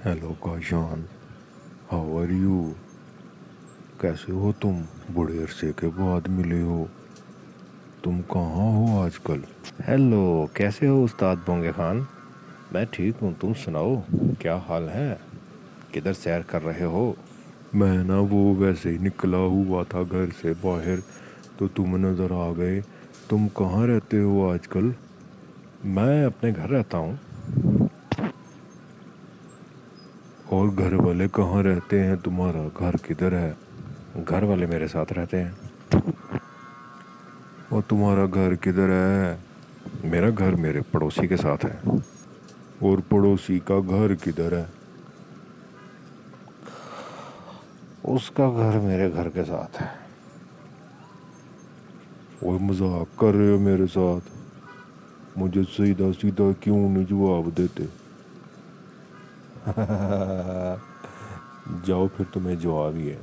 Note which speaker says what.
Speaker 1: Hello Kashan, how are you? कैसे हो तुम? बड़े अरसे के बाद मिले हो। तुम कहाँ हो आजकल? हेलो, कैसे हो उस्ताद बोंगे खान? मैं ठीक हूँ, तुम सुनाओ, क्या हाल है? किधर सैर कर रहे हो? मैं ना वो वैसे ही निकला हुआ था घर से बाहर, तो तुम नज़र आ गए। तुम कहाँ रहते हो आजकल? मैं अपने घर रहता हूँ। और घर वाले कहाँ रहते हैं? तुम्हारा घर किधर है? घर वाले मेरे साथ रहते हैं। और तुम्हारा घर किधर है? मेरा घर मेरे पड़ोसी के साथ है। और पड़ोसी का घर किधर है? उसका घर मेरे घर के साथ है। और मजाक कर रहे हो मेरे साथ? मुझे सीधा सीधा क्यों नहीं जवाब देते? जाओ फिर, तुम्हें जवाब ही है।